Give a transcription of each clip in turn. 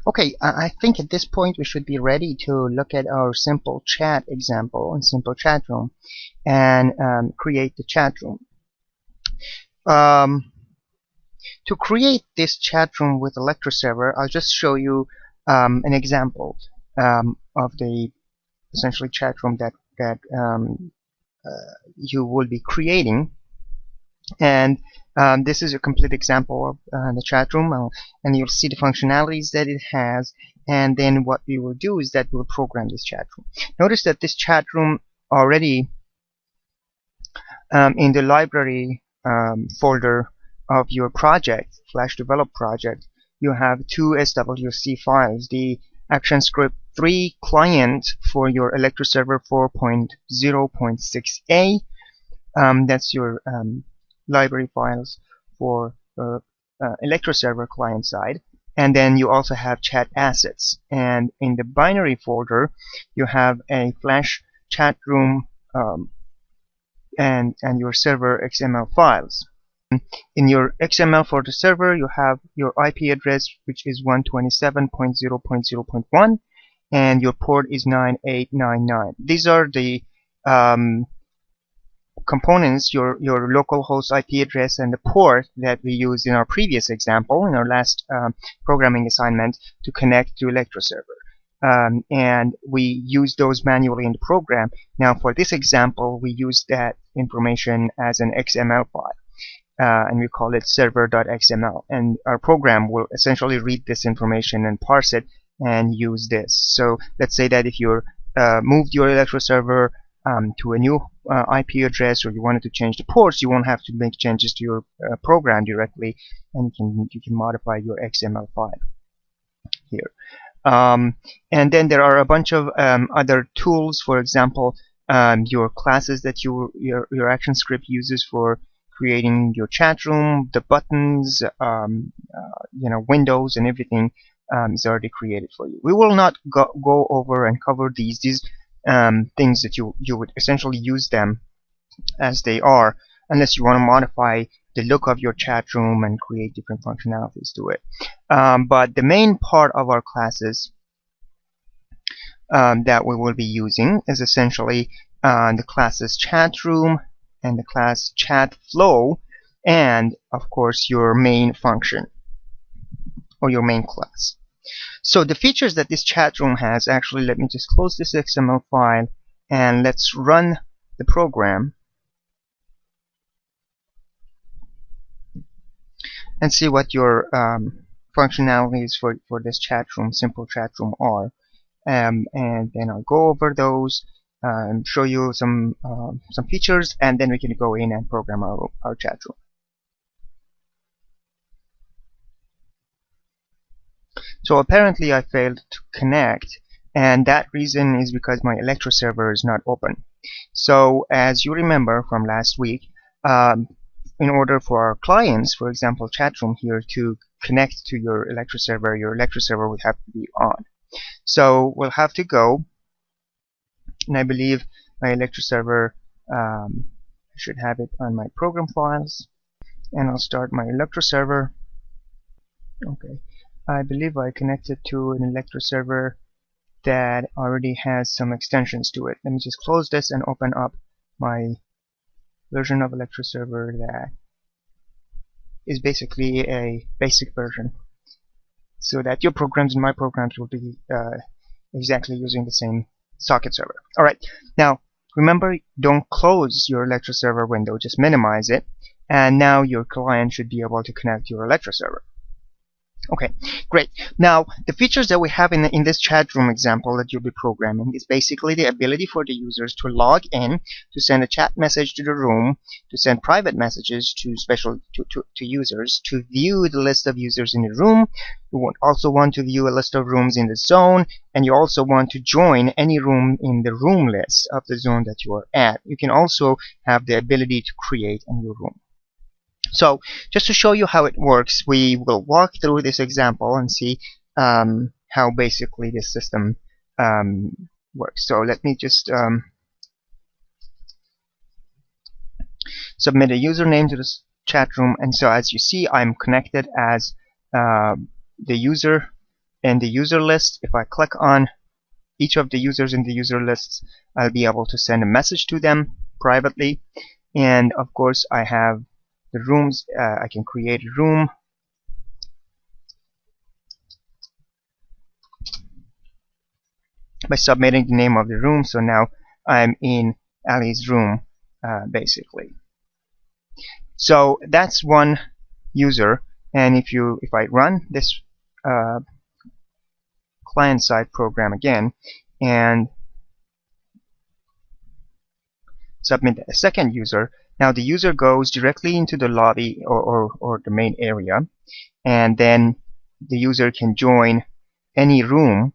Okay, I think at this point we should be ready to look at our simple chat example in simple chat room and create the chat room. To create this chat room with Electro server, I'll just show you an example of the essentially chat room that you will be creating. And this is a complete example of the chat room, and you'll see the functionalities that it has. And then what we will do is that we'll program this chat room. Notice that this chat room already in the library folder of your project, Flash Develop project, you have two SWC files, the ActionScript 3 client for your Electro server 4.0.6a. That's your library files for Electro server client side, and then you also have chat assets, and in the binary folder you have a Flash chat room and your server XML files. In your XML for the server you have your IP address, which is 127.0.0.1, and your port is 9899. These are the components, your local host IP address and the port that we used in our previous example, in our last programming assignment, to connect to Electro server. And we use those manually in the program. Now for this example we use that information as an XML file, and we call it server.xml, and our program will essentially read this information and parse it and use this. So let's say that if you moved your Electro server to a new IP address, or you wanted to change the ports, you won't have to make changes to your program directly, and you can modify your XML file here. And then there are a bunch of other tools. For example, your classes that your ActionScript uses for creating your chat room, the buttons, windows and everything is already created for you. We will not go over and cover these things that you would essentially use them as they are, unless you want to modify the look of your chat room and create different functionalities to it. But the main part of our classes that we will be using is essentially the classes chat room and the class chat flow, and of course your main function or your main class. So the features that this chat room has, actually, let me just close this XML file and let's run the program and see what your functionalities for this chat room, simple chat room, are. And then I'll go over those and show you some features, and then we can go in and program our chat room. So apparently I failed to connect, and that reason is because my Electro server is not open. So as you remember from last week, in order for our clients, for example chatroom here, to connect to your Electro server would have to be on. So we'll have to go, and I believe my Electro server, I should have it on my program files, and I'll start my Electro server. Okay, I believe I connected to an Electro server that already has some extensions to it. Let me just close this and open up my version of Electro server that is basically a basic version, so that your programs and my programs will be exactly using the same socket server. Alright, now remember, don't close your Electro server window, just minimize it, and now your client should be able to connect to your Electro server. Okay, great. Now the features that we have in this chat room example that you'll be programming is basically the ability for the users to log in, to send a chat message to the room, to send private messages to users, to view the list of users in the room. You also want to view a list of rooms in the zone, and you also want to join any room in the room list of the zone that you are at. You can also have the ability to create a new room. So just to show you how it works, we will walk through this example and see how basically this system works. So let me just submit a username to this chat room, and so as you see, I'm connected as the user in the user list. If I click on each of the users in the user lists, I'll be able to send a message to them privately. And of course, I have the rooms. I can create a room by submitting the name of the room. So now I'm in Ali's room, basically. So that's one user. And if I run this client-side program again and submit a second user, now the user goes directly into the lobby or the main area, and then the user can join any room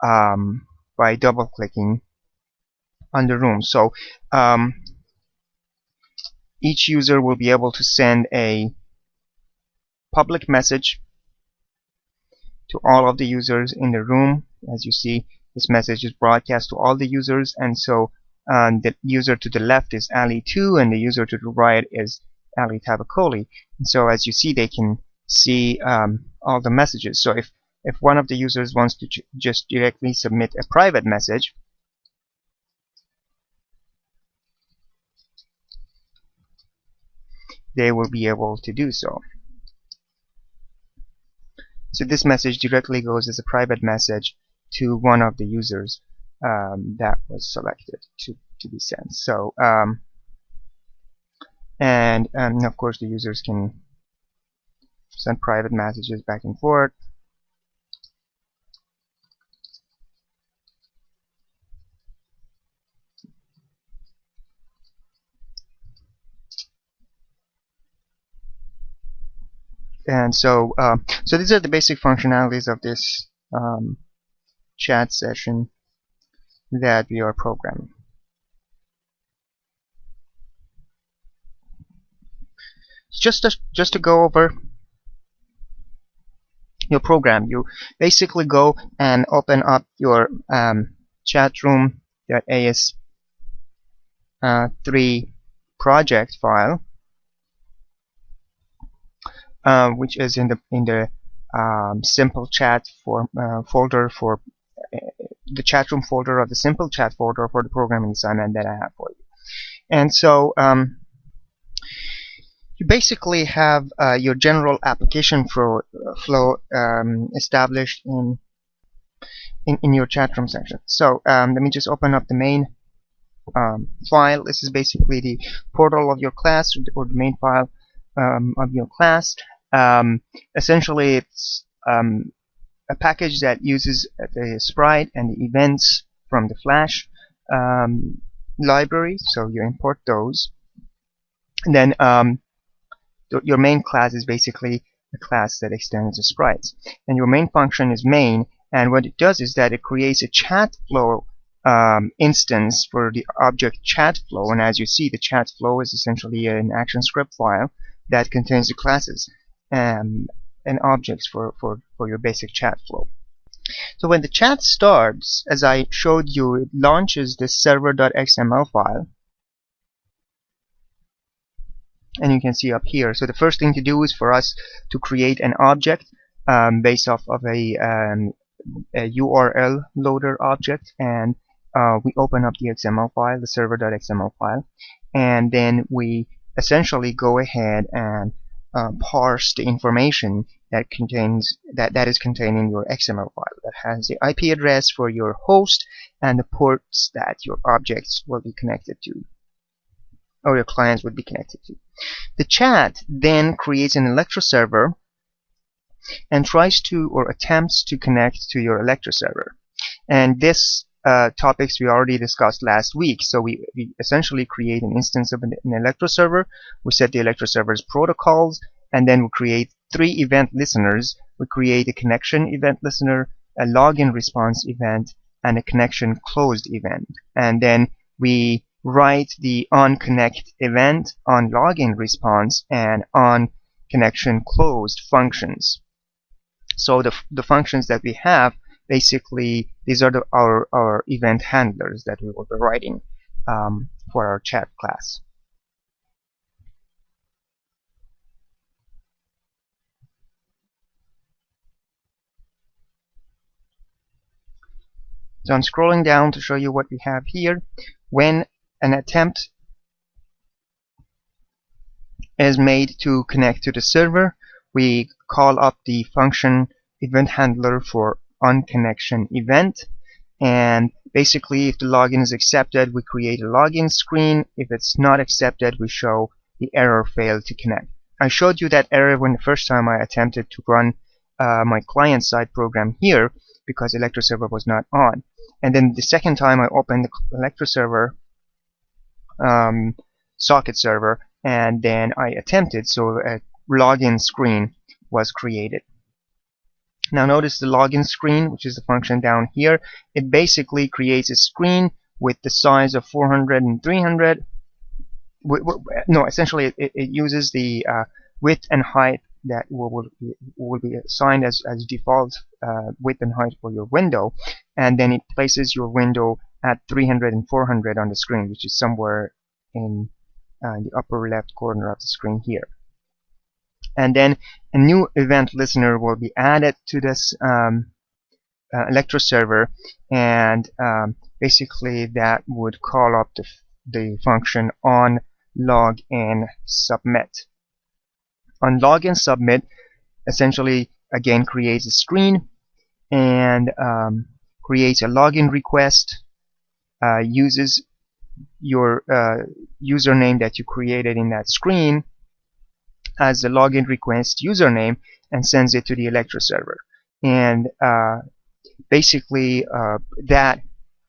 by double-clicking on the room. So each user will be able to send a public message to all of the users in the room. As you see, this message is broadcast to all the users, and so the user to the left is Ali2 and the user to the right is Ali Tabakoli. And so as you see, they can see all the messages. So if one of the users wants to just directly submit a private message, they will be able to do so. So this message directly goes as a private message to one of the users that was selected to be sent. So and of course the users can send private messages back and forth. And so so these are the basic functionalities of this chat session that we are programming. Just to go over your program, you basically go and open up your chatroom.as3 project file, which is in the simple chat folder for the chatroom folder of the simple chat folder for the programming assignment that I have for you. And so you basically have your general application flow established in your chatroom section. So let me just open up the main file. This is basically the portal of your class, or the main file of your class. Essentially, it's a package that uses the sprite and the events from the Flash library. So you import those, and then your main class is basically a class that extends the sprites. And your main function is main, and what it does is that it creates a chat flow instance for the object chat flow. And as you see, the chat flow is essentially an ActionScript file that contains the classes and objects for your basic chat flow. So when the chat starts, as I showed you, it launches this server.xml file. And you can see up here. So the first thing to do is for us to create an object based off of a URL loader object, and we open up the XML file, the server.xml file, and then we essentially go ahead and parse the information that is contained in your XML file. That has the IP address for your host and the ports that your objects will be connected to, or your clients would be connected to. The chat then creates an Electro server and tries to, or attempts to, connect to your Electro server. And this topics we already discussed last week. So we essentially create an instance of an Electro server. We set the Electro server's protocols, and then we create 3 event listeners. We create a connection event listener, a login response event, and a connection closed event. And then we write the onConnect event, onLogin response, and onConnection closed functions. So the functions that we have, basically, these are our event handlers that we will be writing for our chat class. So I'm scrolling down to show you what we have here. When an attempt is made to connect to the server, we call up the function event handler for onConnection event, and basically if the login is accepted, we create a login screen. If it's not accepted, we show the error failed to connect. I showed you that error when the first time I attempted to run my client-side program here because ElectroServer was not on. And then the second time I opened the ElectroServer socket server, and then I attempted, so a login screen was created. Now notice the login screen, which is the function down here. It basically creates a screen with the size of 400 and 300. No, essentially it uses the width and height that will be assigned as default width and height for your window, and then it places your window at 300 and 400 on the screen, which is somewhere in the upper left corner of the screen here. And then a new event listener will be added to this ElectroServer, and basically that would call up the function on login submit. On login submit essentially again creates a screen and creates a login request, uses your username that you created in that screen as the login request username and sends it to the ElectroServer. And basically that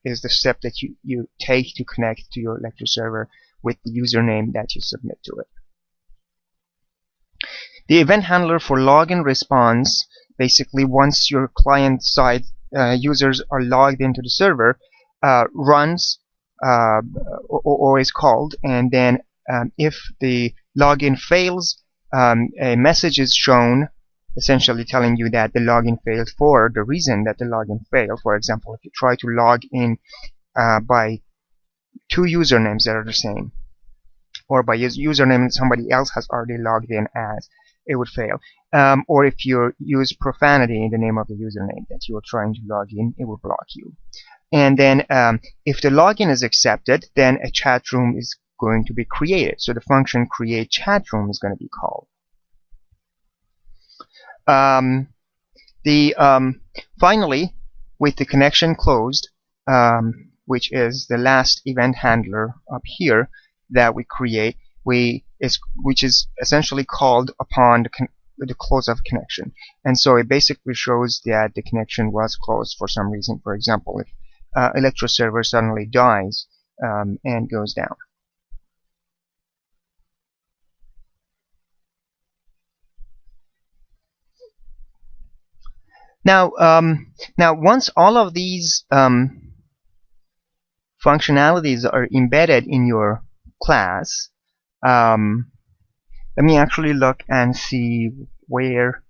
is the step that you take to connect to your ElectroServer with the username that you submit to it. The event handler for login response, basically once your client-side users are logged into the server, runs or is called, and then if the login fails, a message is shown essentially telling you that the login failed for the reason that the login failed. For example, if you try to log in by two usernames that are the same, or by a username that somebody else has already logged in as, it would fail. Or if you use profanity in the name of the username that you are trying to log in, it will block you. And then if the login is accepted, then a chat room is going to be created. So the function create chat room is going to be called. Finally, with the connection closed, which is the last event handler up here that we create, which is essentially called upon the close of connection. And so it basically shows that the connection was closed for some reason. For example, if ElectroServer suddenly dies and goes down. Now, once all of these functionalities are embedded in your class, let me actually look and see where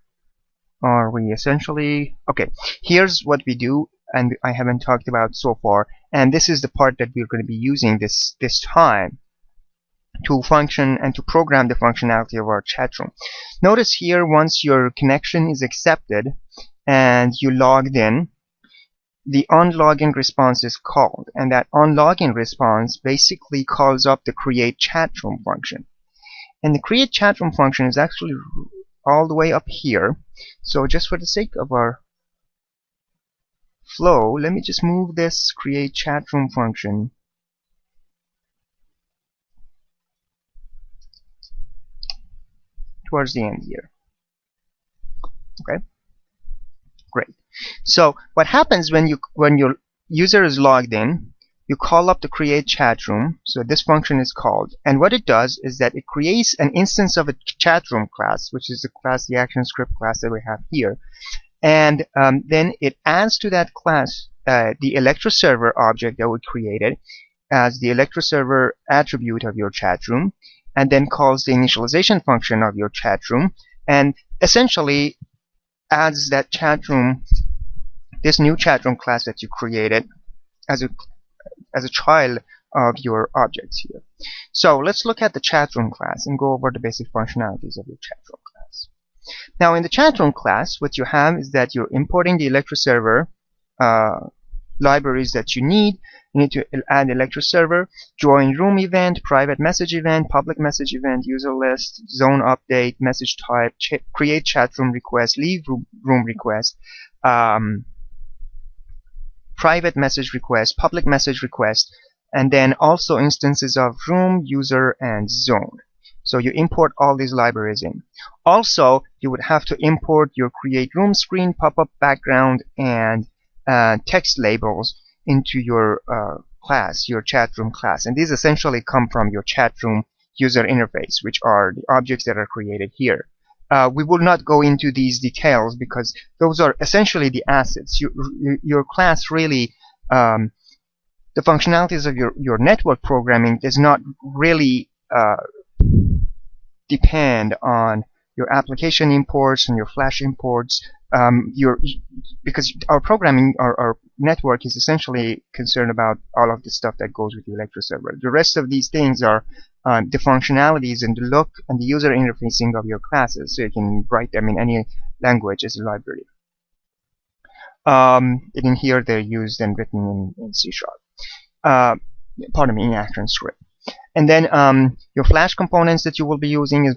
are we. Essentially, okay, here's what we do, and I haven't talked about so far, and this is the part that we're going to be using this time to function and to program the functionality of our chat room. Notice here, once your connection is accepted and you logged in, the onLogin response is called, and that onLogin response basically calls up the create chat room function. And the create chat room function is actually all the way up here. So just for the sake of our flow, let me just move this create chat room function towards the end here. Okay, great. So what happens when your user is logged in, you call up the create chat room. So this function is called, and what it does is that it creates an instance of a chat room class, which is the class, the ActionScript class that we have here, and then it adds to that class the ElectroServer object that we created as the ElectroServer attribute of your chat room, and then calls the initialization function of your chat room, and essentially adds that chat room, this new chat room class that you created, as a child of your objects here. So let's look at the chat room class and go over the basic functionalities of your chat room class. Now in the chat room class, what you have is that you're importing the ElectroServer libraries that you need. You need to add Electro server, join room event, private message event, public message event, user list, zone update, message type, create chat room request, leave room request, private message request, public message request, and then also instances of room, user, and zone. So you import all these libraries in. Also, you would have to import your create room screen, pop-up background, and text labels into your class, your chat room class. And these essentially come from your chat room user interface, which are the objects that are created here. We will not go into these details because those are essentially the assets. Your class really, the functionalities of your network programming does not really depend on your application imports and your flash imports. Because our programming, our network is essentially concerned about all of the stuff that goes with the Electro server. The rest of these things are the functionalities and the look and the user interfacing of your classes, so you can write them in any language as a library. In here they're used and written in C#. Pardon me, in ActionScript. And then your Flash components that you will be using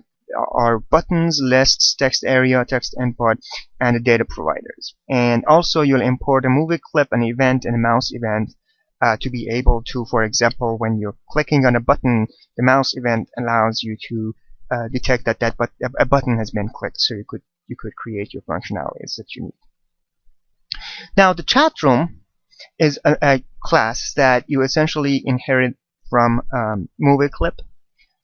are buttons, lists, text area, text input, and the data providers. And also you'll import a movie clip, an event, and a mouse event to be able to, for example, when you're clicking on a button, the mouse event allows you to detect that a button has been clicked, so you could create your functionalities that you need. Now the chat room is a class that you essentially inherit from movie clip.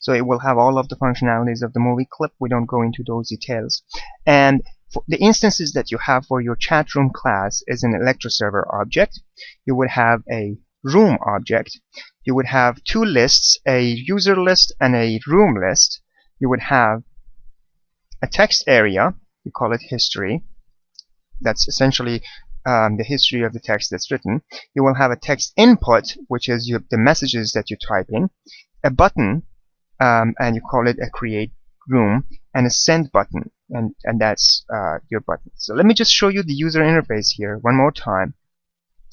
So it will have all of the functionalities of the movie clip. We don't go into those details. And for the instances that you have for your chat room class is an Electro server object. You would have a room object. You would have two lists, a user list and a room list. You would have a text area. We call it history. That's essentially the history of the text that's written. You will have a text input, which is the messages that you type in, a button, and you call it a create room, and a send button, and that's your button. So let me just show you the user interface here one more time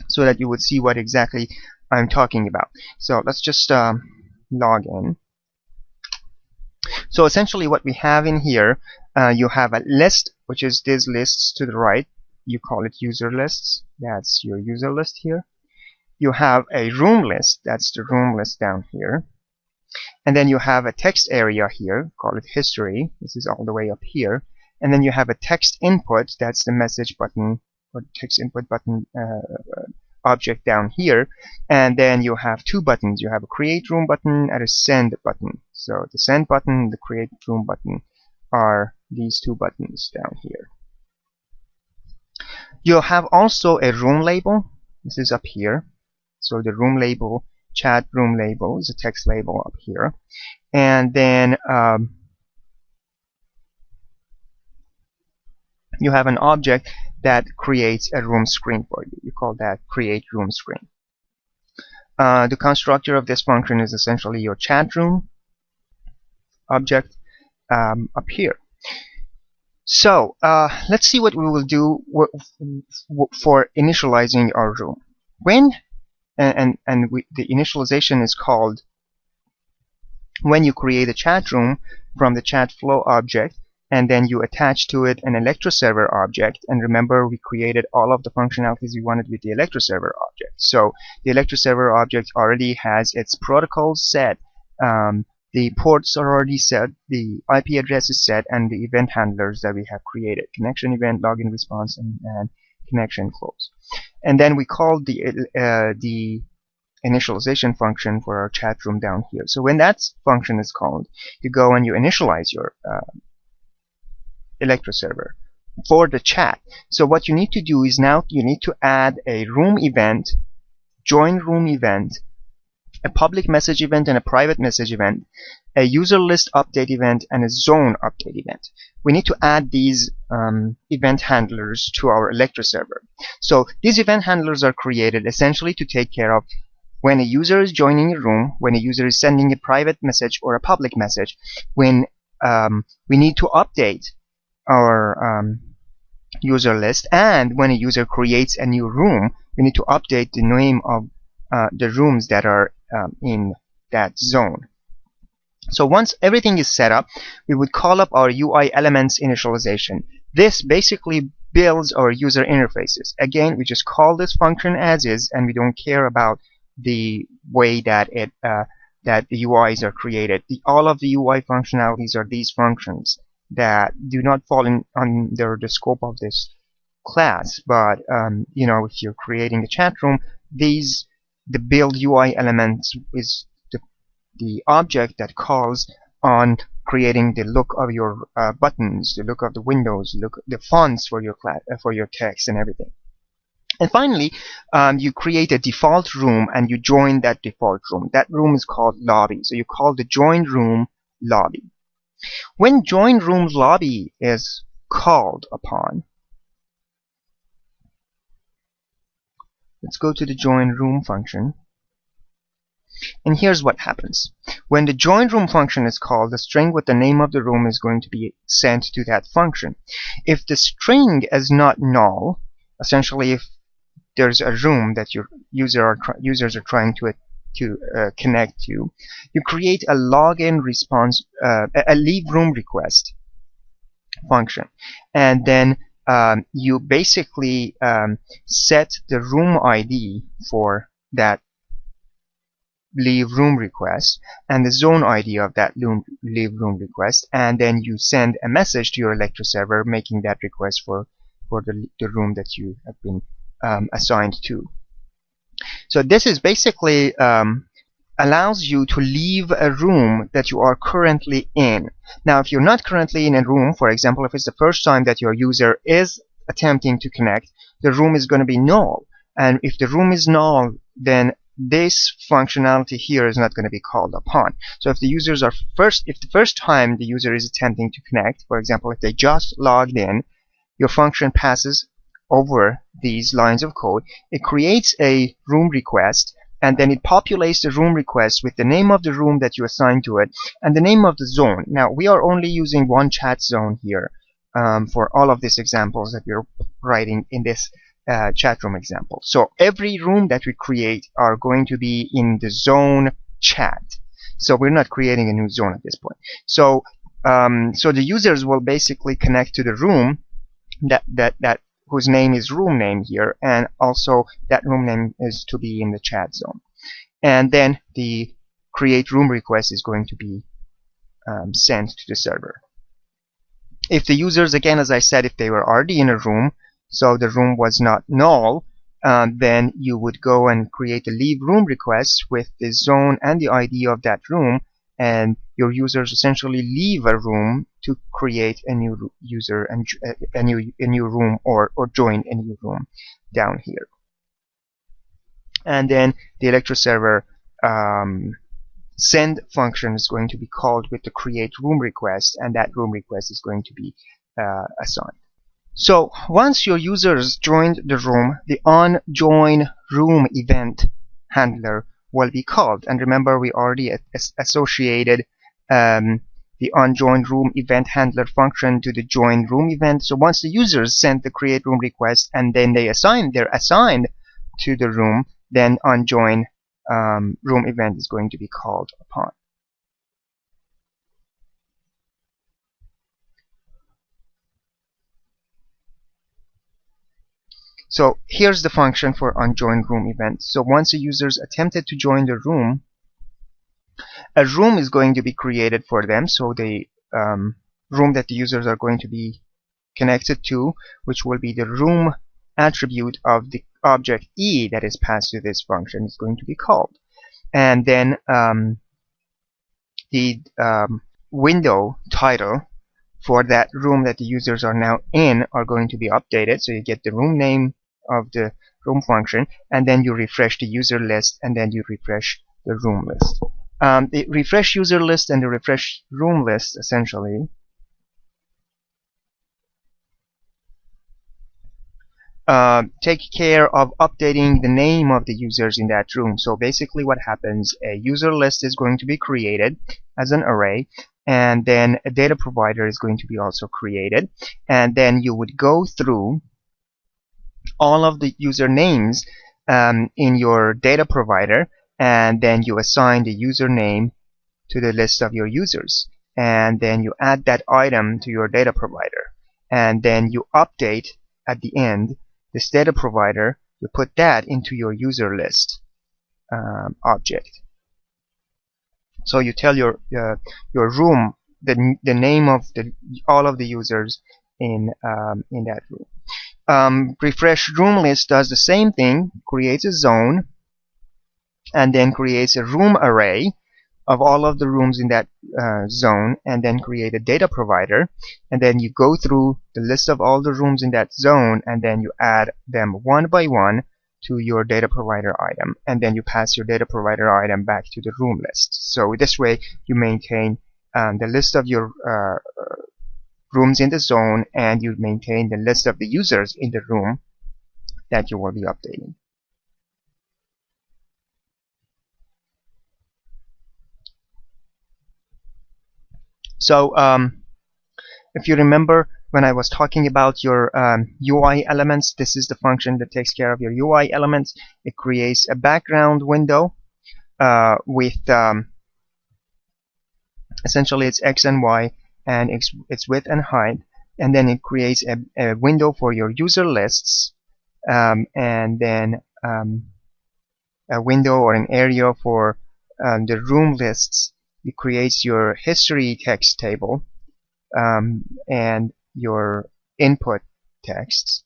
so that you would see what exactly I'm talking about. So let's just log in. So essentially what we have in here, you have a list, which is these lists to the right. You call it user lists. That's your user list here. You have a room list. That's the room list down here. And then you have a text area here. Call it history. This is all the way up here. And then you have a text input. That's the message button or text input button object down here. And then you have two buttons. You have a create room button and a send button. So the send button, the create room button are these two buttons down here. You have also a room label. This is up here. So the room label, chat room label, is a text label up here. And then you have an object that creates a room screen for you. You call that create room screen. The constructor of this function is essentially your chat room object up here. So let's see what we will do for initializing our room. When the initialization is called when you create a chat room from the chat flow object, and then you attach to it an Electro server object. And remember, we created all of the functionalities we wanted with the Electro server object. So the Electro server object already has its protocols set. The ports are already set, the IP address is set, and the event handlers that we have created: connection event, login response, and connection close. And then we called the initialization function for our chat room down here. So when that function is called, you go and you initialize your Electro server for the chat. So what you need to do is now you need to add a room event, join room event, a public message event and a private message event, a user list update event, and a zone update event. We need to add these event handlers to our Electro server. So these event handlers are created essentially to take care of when a user is joining a room, when a user is sending a private message or a public message, when we need to update our user list, and when a user creates a new room we need to update the name of the rooms that are in that zone. So once everything is set up, we would call up our UI elements initialization. This basically builds our user interfaces. Again, we just call this function as is, and we don't care about the way that that the UIs are created. All of the UI functionalities are these functions that do not fall under the scope of this class. But if you're creating a chat room, the build UI elements is the object that calls on creating the look of your buttons, the look of the windows, the fonts for your text and everything. And finally, you create a default room and you join that default room. That room is called lobby. So you call the join room lobby. When join room lobby is called upon, let's go to the join room function. And here's what happens. When the join room function is called, the string with the name of the room is going to be sent to that function. If the string is not null, essentially if there's a room that your users are trying to connect to, you create a login response, a leave room request function, and then you basically set the room ID for that leave room request and the zone ID of that leave room request, and then you send a message to your Electro server making that request for the room that you have been assigned to. So this is basically allows you to leave a room that you are currently in. Now, if you're not currently in a room, for example, if it's the first time that your user is attempting to connect, the room is going to be null. And if the room is null, then this functionality here is not going to be called upon. So if the first time the user is attempting to connect, for example, if they just logged in, your function passes over these lines of code. It creates a room request, and then it populates the room request with the name of the room that you assign to it and the name of the zone. Now, we are only using one chat zone here for all of these examples that we're writing in this chat room example. So every room that we create are going to be in the zone chat. So we're not creating a new zone at this point. So so the users will basically connect to the room that whose name is room name here, and also that room name is to be in the chat zone. And then the create room request is going to be sent to the server. If the users, again, as I said, if they were already in a room, so the room was not null, then you would go and create a leave room request with the zone and the ID of that room, and your users essentially leave a room to create a new user and a new room or join a new room down here. And then the Electro server send function is going to be called with the create room request, and that room request is going to be assigned. So once your users joined the room, the onJoin room event handler will be called. And remember, we already associated the onJoin room event handler function to the join room event. So once the users send the create room request and then they're assigned to the room, then onJoin room event is going to be called upon. So here's the function for onJoin room event. So once the users attempted to join the room, a room is going to be created for them. So the room that the users are going to be connected to, which will be the room attribute of the object E that is passed to this function, is going to be called. And then the window title for that room that the users are now in are going to be updated. So you get the room name of the room function, and then you refresh the user list, and then you refresh the room list. The refresh user list and the refresh room list essentially take care of updating the name of the users in that room. So basically what happens, a user list is going to be created as an array, and then a data provider is going to be also created, and then you would go through all of the user names in your data provider, and then you assign the username to the list of your users, and then you add that item to your data provider, and then you update at the end this data provider. You put that into your user list object. So you tell your room the name of all of the users in that room. Refresh room list does the same thing, creates a zone, and then creates a room array of all of the rooms in that zone, and then create a data provider, and then you go through the list of all the rooms in that zone, and then you add them one by one to your data provider item, and then you pass your data provider item back to the room list. So this way you maintain the list of your rooms in the zone, and you maintain the list of the users in the room that you will be updating. So if you remember when I was talking about your UI elements, this is the function that takes care of your UI elements. It creates a background window with essentially its X and Y and its width and height, and then it creates a window for your user lists, and then a window or an area for the room lists. It creates your history text table and your input texts.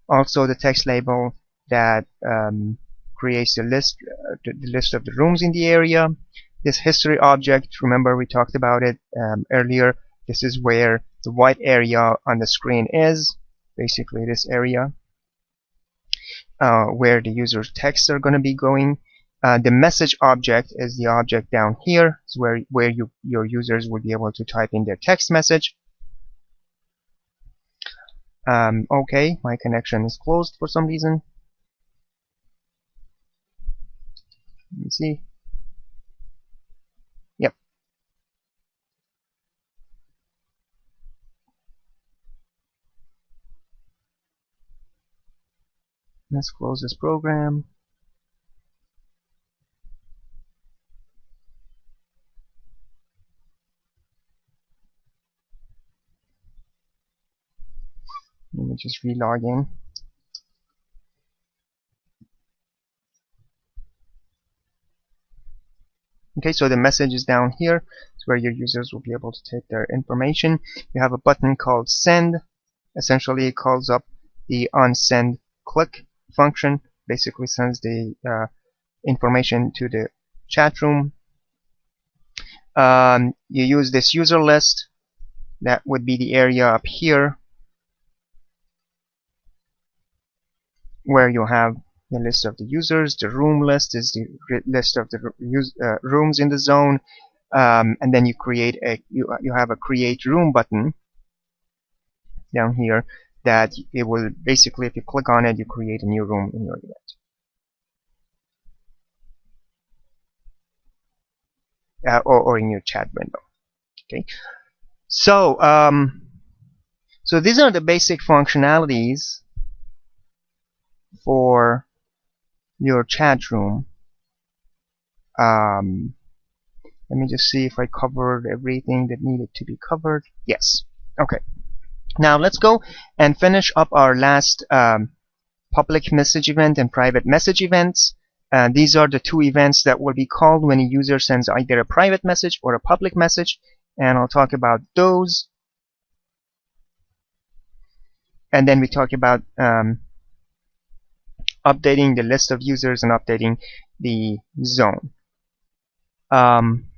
Also the text label that creates the list of the rooms in the area. This history object, remember we talked about it earlier. This is where the white area on the screen is, basically this area where the user's texts are going to be going. The message object is the object down here. It's where your users will be able to type in their text message. Okay, my connection is closed for some reason. Let me see. Yep. Let's close this program. Let me just re-log in. Okay, so the message is down here. It's where your users will be able to take their information. You have a button called send. Essentially, it calls up the onSend click function. Basically sends the information to the chat room. You use this user list. That would be the area up here where you have the list of the users. The room list is the list of the rooms in the zone, and then you create you have a create room button down here that it will basically, if you click on it, you create a new room in your event, or in your chat window. Okay, so so these are the basic functionalities for your chat room. Let me just see if I covered everything that needed to be covered. Yes. Okay. Now let's go and finish up our last public message event and private message events. These are the two events that will be called when a user sends either a private message or a public message, and I'll talk about those. And then we talk about updating the list of users and updating the zone.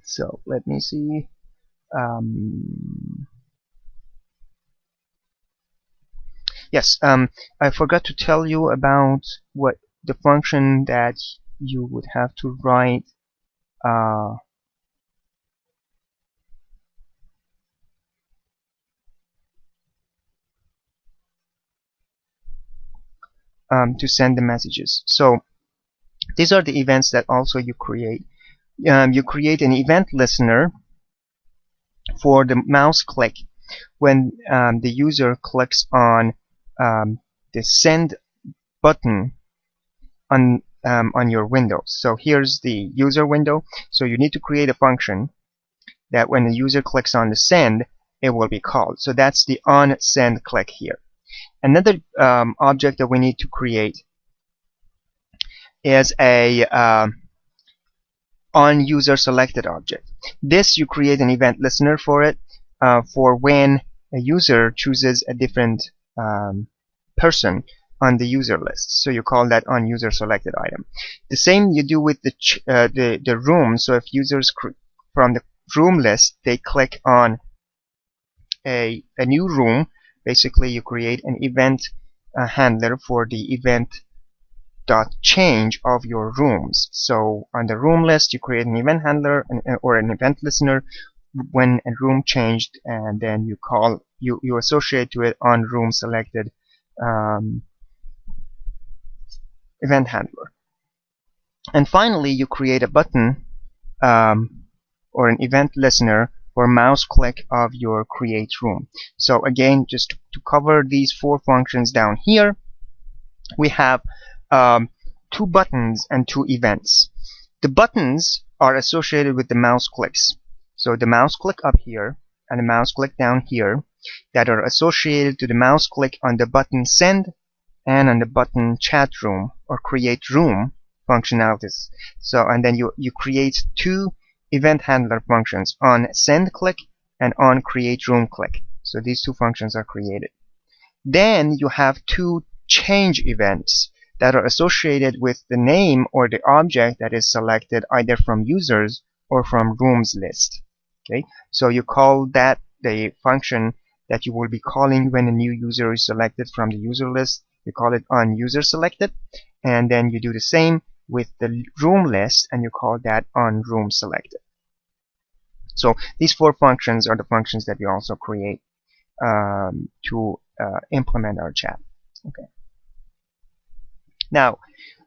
So let me see. Yes, I forgot to tell you about what the function that you would have to write to send the messages. So these are the events that also you create. You create an event listener for the mouse click. When the user clicks on the send button on your window. So here's the user window. So you need to create a function that when the user clicks on the send, it will be called. So that's the on send click here. Another object that we need to create is a on user selected object. This you create an event listener for it for when a user chooses a different person on the user list. So you call that on user selected item. The same you do with the room. So if users from the room list they click on a new room, basically you create an event handler for the event dot change of your rooms. So on the room list you create an event handler or an event listener when a room changed, and then you associate to it on room selected event handler. And finally you create a button or an event listener for mouse click of your create room. So again, just to cover these 4 functions down here, we have 2 buttons and 2 events. The buttons are associated with the mouse clicks. So the mouse click up here and the mouse click down here that are associated to the mouse click on the button send and on the button chat room or create room functionalities. So and then you create 2 event handler functions on send click and on create room click. So these 2 functions are created. Then you have 2 change events that are associated with the name or the object that is selected either from users or from rooms list. Okay, so you call that the function that you will be calling when a new user is selected from the user list. You call it on user selected, and then you do the same with the room list and you call that on room selected. So these 4 functions are the functions that we also create to implement our chat. Okay. Now,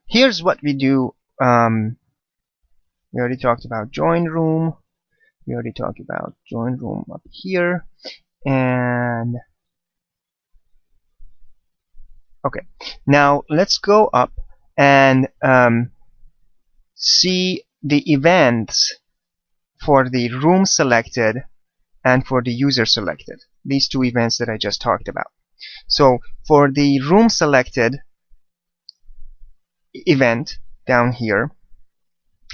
here's what we do. We already talked about join room. We already talked about join room up here. And okay, now let's go up and see the events for the room selected and for the user selected. These 2 events that I just talked about. So for the room selected event down here,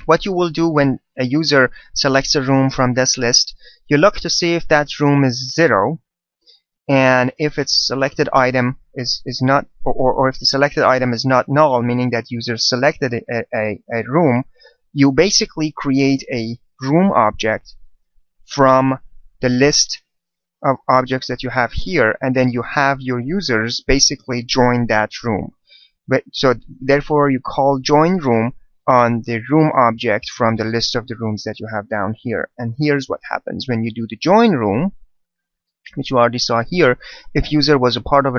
what you will do when a user selects a room from this list, you look to see if that room is 0, and if its selected item is not, or if the selected item is not null, meaning that user selected a room, you basically create a room object from the list of objects that you have here, and then you have your users basically join that room. But so therefore you call join room on the room object from the list of the rooms that you have down here. And here's what happens when you do the join room, which you already saw here. If user was a part of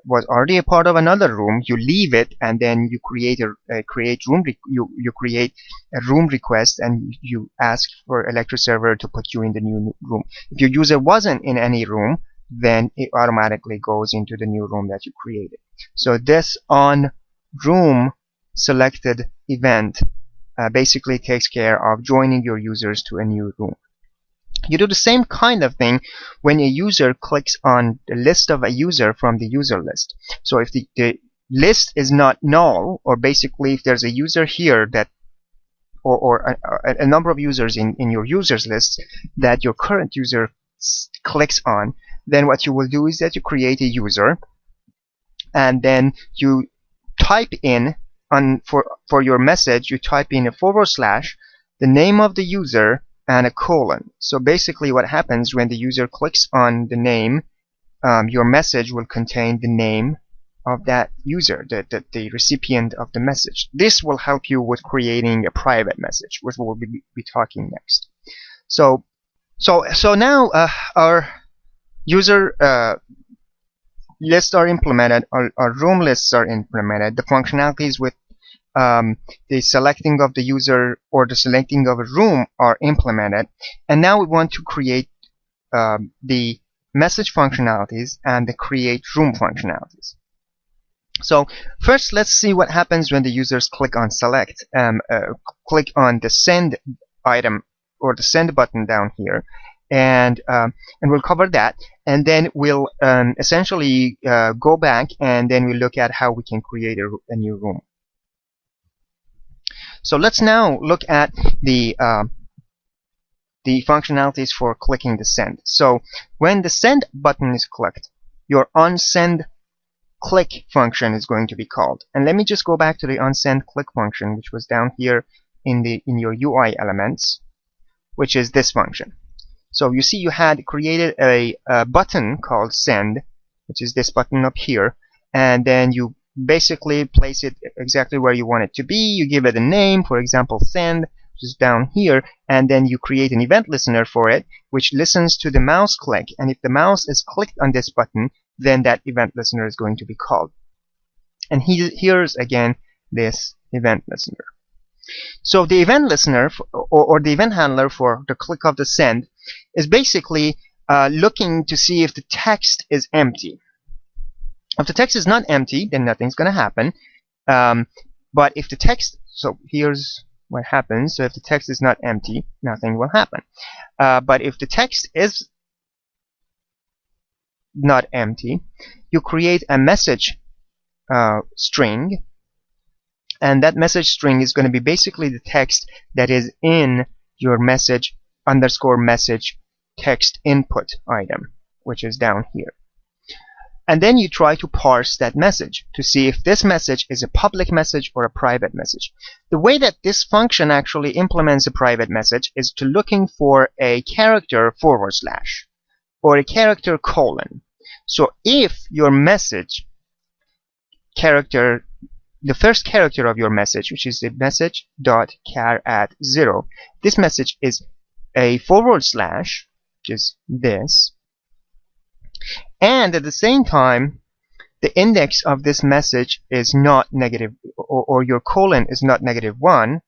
was already a part of another room, you leave it and then you create a create room. You create a room request and you ask for Electro server to put you in the new room. If your user wasn't in any room, then it automatically goes into the new room that you created. So this on room selected event basically takes care of joining your users to a new room. You do the same kind of thing when a user clicks on the list of a user from the user list. So if the list is not null, or basically if there's a user here that or a number of users in your users list that your current user clicks on, then what you will do is that you create a user and then you type in for your message, you type in a / the name of the user and a colon. So basically what happens when the user clicks on the name, your message will contain the name of that user, the recipient of the message. This will help you with creating a private message, which we'll be talking next. So now our user lists are implemented, our room lists are implemented. The functionalities with the selecting of the user or the selecting of a room are implemented, and now we want to create the message functionalities and the create room functionalities. So first, let's see what happens when the users click on select, click on the send item or the send button down here, and we'll cover that, and then we'll essentially go back and then we'll look at how we can create a new room. So let's now look at the functionalities for clicking the send. So when the send button is clicked, your onSend click function is going to be called. And let me just go back to the onSend click function, which was down here in your UI elements, which is this function. So you see you had created a button called send, which is this button up here, and then you basically place it exactly where you want it to be. You give it a name, for example send, which is down here, and then you create an event listener for it, which listens to the mouse click, and if the mouse is clicked on this button, then that event listener is going to be called. And here's again this event listener. So the event listener or the event handler for the click of the send is basically looking to see if the text is empty. If the text is not empty, then nothing's going to happen. But if the text, so here's what happens. So if the text is not empty, nothing will happen. But if the text is not empty, you create a message string, and that message string is going to be basically the text that is in your message _message text input item, which is down here. And then you try to parse that message to see if this message is a public message or a private message. The way that this function actually implements a private message is to looking for a character / or a character colon. So if your message character, the first character of your message, which is the message.char@0, this message is a /, which is this, and at the same time the index of this message is not negative, or your colon is not -1,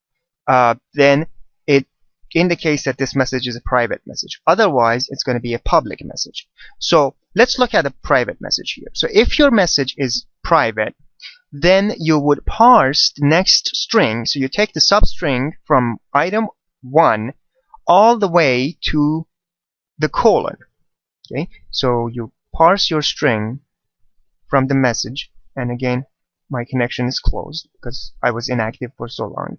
then it indicates that this message is a private message. Otherwise, it's going to be a public message. So let's look at a private message here. So if your message is private, then you would parse the next string. So you take the substring from item 1 all the way to the colon. Okay, so you parse your string from the message, and again my connection is closed because I was inactive for so long.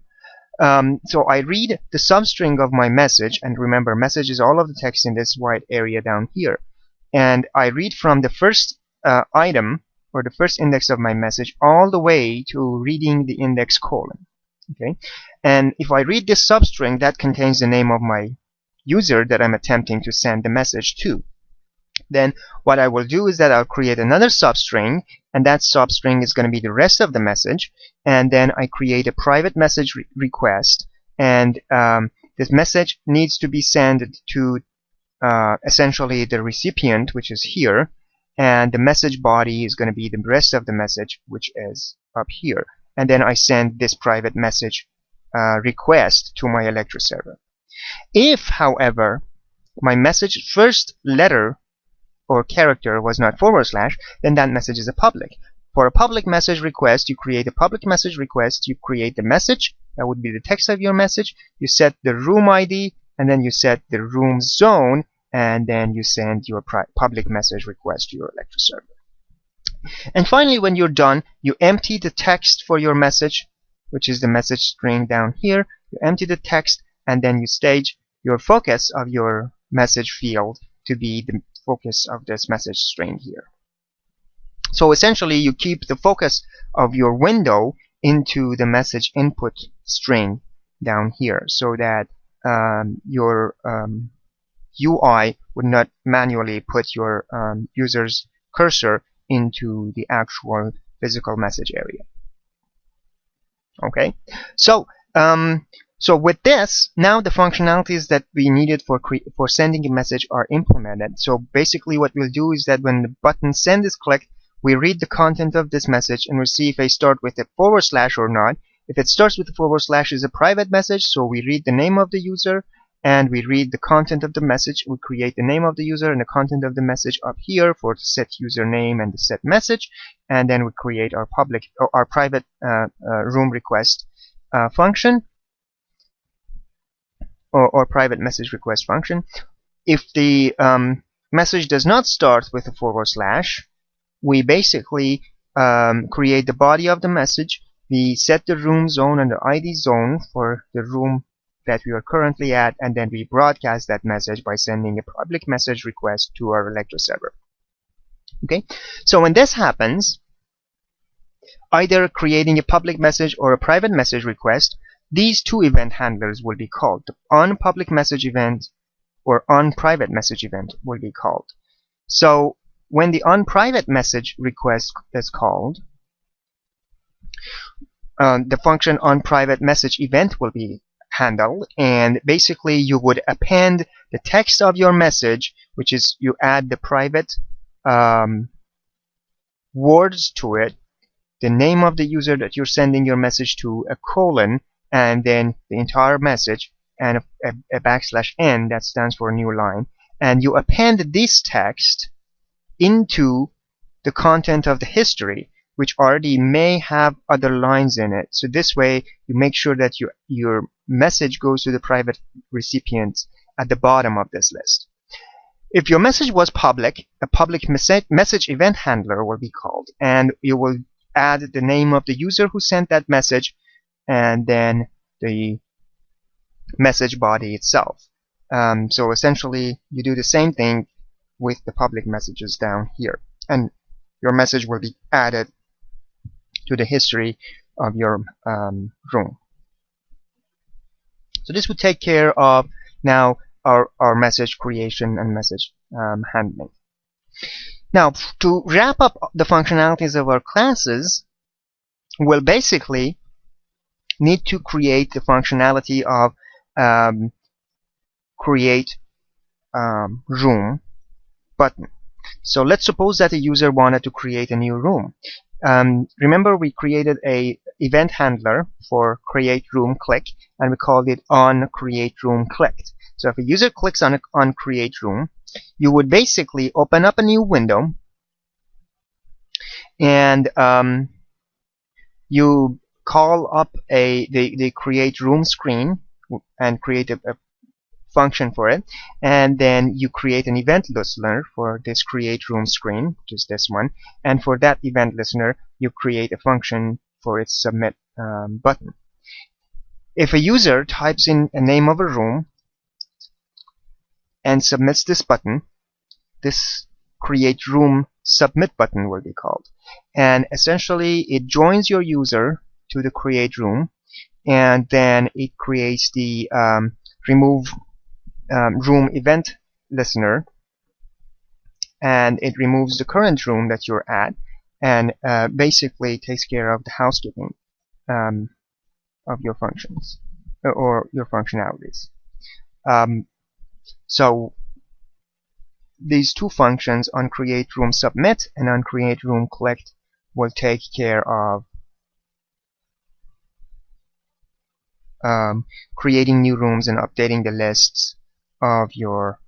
So I read the substring of my message, and remember, message is all of the text in this white area down here, and I read from the first item or the first index of my message all the way to reading the index colon. Okay, and if I read this substring, that contains the name of my user that I'm attempting to send the message to. Then what I will do is that I'll create another substring, and that substring is going to be the rest of the message, and then I create a private message request, and this message needs to be sent to essentially the recipient, which is here, and the message body is going to be the rest of the message, which is up here, and then I send this private message request to my Electro server. If, however, my message first letter or character was not /, then that message is a public. For a public message request, you create a public message request, you create the message, that would be the text of your message, you set the room ID, and then you set the room zone, and then you send your public message request to your Electro server. And finally, when you're done, you empty the text for your message, which is the message string down here. You empty the text, and then you stage your focus of your message field to be the focus of this message string here. So essentially, you keep the focus of your window into the message input string down here, so that your UI would not manually put your user's cursor into the actual physical message area. Okay, so with this, now the functionalities that we needed for sending a message are implemented. So basically what we'll do is that when the button send is clicked, we read the content of this message and we'll see if I start with a / or not. If it starts with a / it's a private message, so we read the name of the user, and we read the content of the message. We create the name of the user and the content of the message up here for the set username and the set message, and then we create our public or our private room request function, or private message request function. If the message does not start with a /, we basically create the body of the message. We set the room zone and the ID zone for the room that we are currently at, and then we broadcast that message by sending a public message request to our Electro server. Okay, so when this happens, either creating a public message or a private message request, these two event handlers will be called. The onPublic message event or onPrivate message event will be called. So when the onPrivate message request is called, the function onPrivate message event will be handled, and basically you would append the text of your message, which is you add the private words to it, the name of the user that you're sending your message to, a colon, and then the entire message, and a \n that stands for a new line, and you append this text into the content of the history, which already may have other lines in it. So this way you make sure that your message goes to the private recipient at the bottom of this list. If your message was public, a public message event handler will be called, and you will add the name of the user who sent that message and then the message body itself. So essentially you do the same thing with the public messages down here, and your message will be added to the history of your room. So this would take care of now our message creation and message handling. Now, to wrap up the functionalities of our classes, we'll basically need to create the functionality of create room button. So let's suppose that a user wanted to create a new room. Remember, we created a event handler for create room click, and we called it on create room clicked. So if a user clicks on create room, you would basically open up a new window, and you call up the create room screen and create a function for it, and then you create an event listener for this create room screen, which is this one, and for that event listener you create a function for its submit button. If a user types in a name of a room and submits this button, this create room submit button will be called, and essentially it joins your user to the create room, and then it creates the remove room event listener, and it removes the current room that you're at, and basically takes care of the housekeeping of your functions or your functionalities. So these two functions, on create room submit and on create room collect, will take care of creating new rooms and updating the lists of your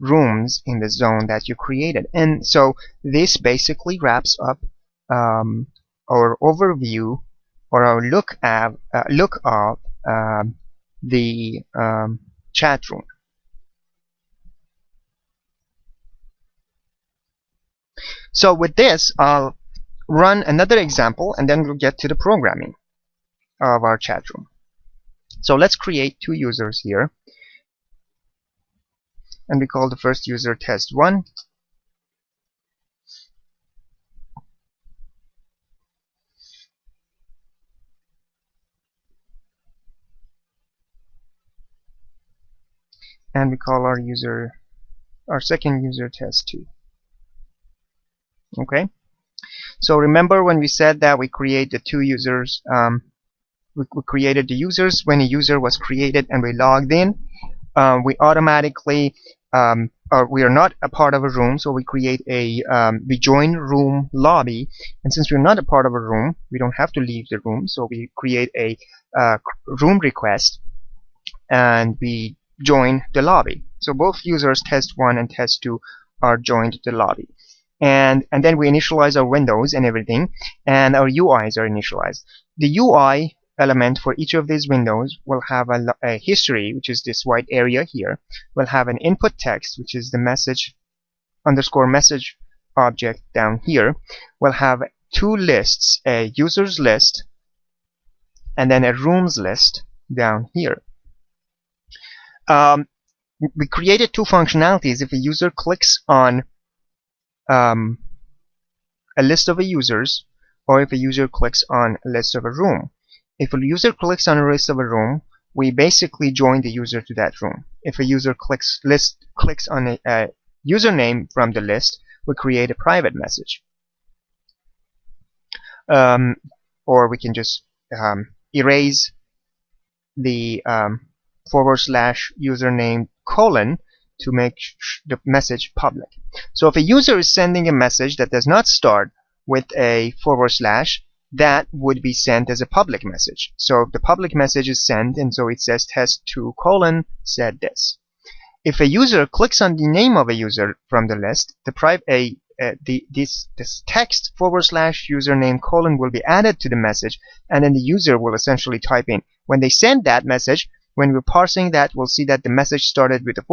rooms in the zone that you created. And so this basically wraps up our overview or our look of the chat room. So with this, I'll run another example, and then we'll get to the programming of our chat room. So let's create two users here, and we call the first user test1, and we call our second user test2. Okay, so remember when we said that we create the two users, we created the users when a user was created and we logged in. We automatically or we are not a part of a room, so we create a we join room lobby, and since we're not a part of a room, we don't have to leave the room, so we create a room request and we join the lobby. So both users test1 and test2 are joined the lobby, and then we initialize our windows and everything, and our UIs are initialized. The UI element for each of these windows will have a history, which is this white area here. We'll have an input text, which is the message underscore message object down here. We'll have two lists, a users list and then a rooms list down here. We created two functionalities. If a user clicks on a list of users, or if a user clicks on a list of a room. If a user clicks on a list of a room, we basically join the user to that room. If a user clicks on a username from the list, we create a private message. Or we can just erase the / username colon to make the message public. So if a user is sending a message that does not start with a / that would be sent as a public message. So the public message is sent, and so it says test2 colon said this. If a user clicks on the name of a user from the list, this text / username colon will be added to the message, and then the user will essentially type in. When they send that message, when we're parsing that, we'll see that the message started with a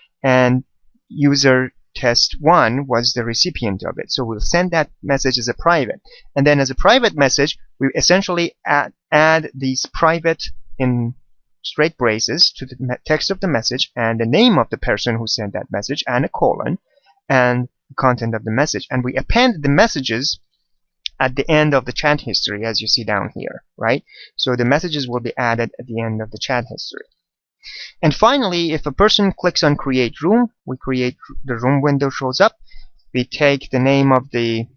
/ and user test1 was the recipient of it. So we'll send that message as a private. And then as a private message, we essentially add these private in straight braces to the text of the message and the name of the person who sent that message and a colon and the content of the message. And we append the messages at the end of the chat history, as you see down here, right? So the messages will be added at the end of the chat history. And finally, if a person clicks on create room, we create the room window shows up. We take the name of the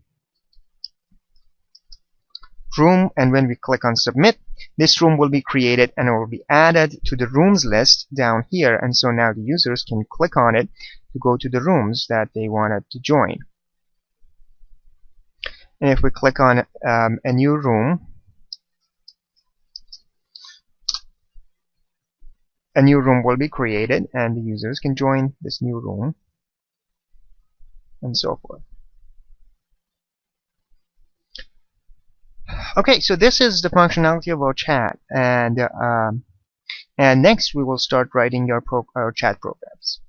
room, and when we click on submit, this room will be created and it will be added to the rooms list down here. And so now the users can click on it to go to the rooms that they wanted to join. And if we click on a new room, a new room will be created and the users can join this new room and so forth. Okay, so this is the functionality of our chat, and next we will start writing our chat programs.